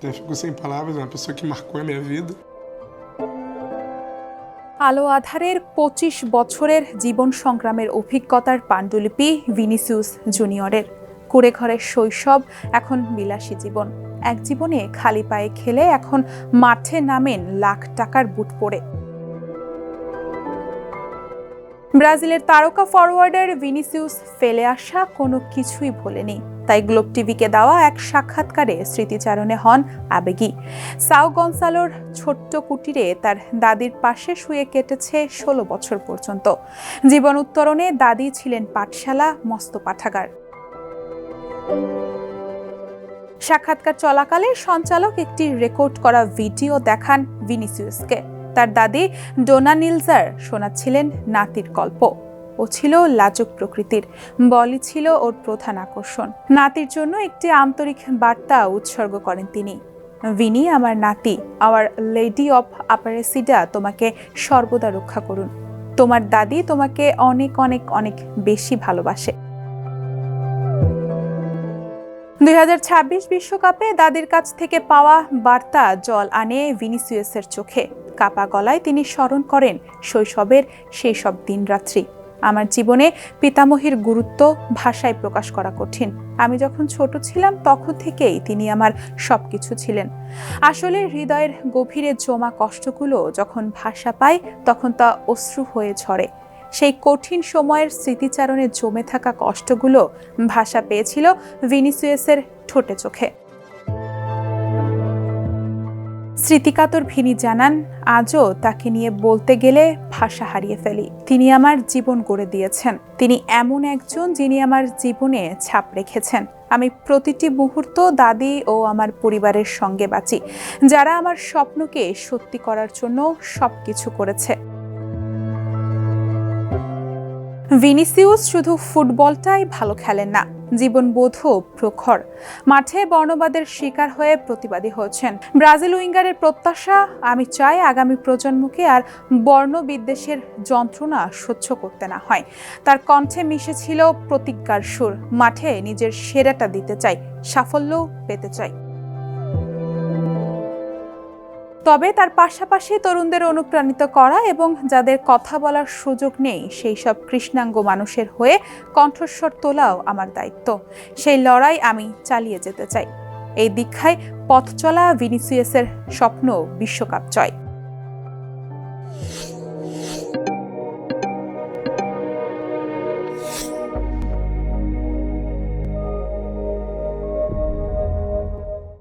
Eu fico sem palavras, é uma pessoa que marcou a minha vida. আলো আঁধারের ২৫ বছরের জীবন সংগ্রামের অভিজ্ঞতার পাণ্ডুলিপি ভিনিসিয়াস জুনিয়রের। কুঁড়েঘরের শৈশব, এখন বিলাসী জীবন। এক জীবনে খালি পায়ে খেলে এখন মাঠে নামেন লাখ টাকার বুট পরে। ব্রাজিলের তারকা ফরওয়ার্ডার ভিনিসিয়াস ফেলে আসা কোনো কিছুই ভোলেনি। তাই গ্লোব টিভিকে দেওয়া এক সাক্ষাৎকারে স্মৃতিচারণে হন আবেগী। সাও গনসালোর ছোট্ট কুটিরে তার দাদির পাশে শুয়ে কেটেছে ১৬ বছর পর্যন্ত। জীবন উত্তরণে দাদি ছিলেন পাঠশালা, মস্ত পাঠাগার। সাক্ষাৎকার চলাকালে সঞ্চালক একটি রেকর্ড করা ভিডিও দেখান ভিনিসিয়াসকে। তার দাদি ডোনা নিলজার শোনাচ্ছিলেন নাতির গল্প। ও ছিল লাজুক প্রকৃতির, বলই ছিল ওর প্রধান আকর্ষণ। নাতির জন্য একটি আন্তরিক বার্তা উৎসর্গ করেন তিনি। ভিনি, আমার নাতি, আওয়ার লেডি অফ আপারেসিডা তোমাকে সর্বদা রক্ষা করুন। তোমার দাদি তোমাকে অনেক অনেক অনেক বেশি ভালোবাসে। ২০২৬ বিশ্বকাপে দাদির কাছ থেকে পাওয়া বার্তা জল আনে ভিনিসিয়াসের চোখে। কাপা গলায় তিনি স্মরণ করেন শৈশবের সেই সব দিনরাত্রি। আমার জীবনে পিতামহীর গুরুত্ব ভাষায় প্রকাশ করা কঠিন। আমি যখন ছোট ছিলাম তখন থেকেই তিনি আমার সবকিছু ছিলেন। আসলে হৃদয়ের গভীরে জমা কষ্টগুলো যখন ভাষা পায় তখন তা অশ্রু হয়ে ঝরে। সেই কঠিন সময়ের স্মৃতিচারণে জমে থাকা কষ্টগুলো ভাষা পেয়েছিল ভিনিসিয়াসের ঠোঁটে চোখে। স্মৃতিকাতর ভিনি জানান, আজও তাকে নিয়ে বলতে গেলে ভাষা হারিয়ে ফেলি। তিনি আমার জীবন গড়ে দিয়েছেন। তিনি এমন একজন যিনি আমার জীবনে ছাপ রেখেছেন। আমি প্রতিটি মুহূর্ত দাদি ও আমার পরিবারের সঙ্গে বাঁচি, যারা আমার স্বপ্নকে সত্যি করার জন্য সবকিছু করেছে। ভিনিসিয়াস শুধু ফুটবলটাই ভালো খেলেন না, জীবনবোধও প্রখর। মাঠে বর্ণবাদের শিকার হয়ে প্রতিবাদী হয়েছেন। ব্রাজিল উইঙ্গারের প্রত্যাশা, আমি চাই আগামী প্রজন্মকে আর বর্ণবিদ্বেষের যন্ত্রণা সহ্য করতে না হয়। তার কণ্ঠে মিশেছিল প্রতিজ্ঞার সুর। মাঠে নিজের সেরাটা দিতে চাই, সাফল্যও পেতে চাই। তবে তার পাশাপাশি তরুণদের অনুপ্রাণিত করা এবং যাদের কথা বলার সুযোগ নেই সেই সব কৃষ্ণাঙ্গ মানুষের হয়ে কণ্ঠস্বর তোলাও আমার দায়িত্ব। সেই লড়াই আমি চালিয়ে যেতে চাই। এই দীক্ষায় পথ চলা ভিনিসিয়াসের স্বপ্ন বিশ্বকাপ জয়।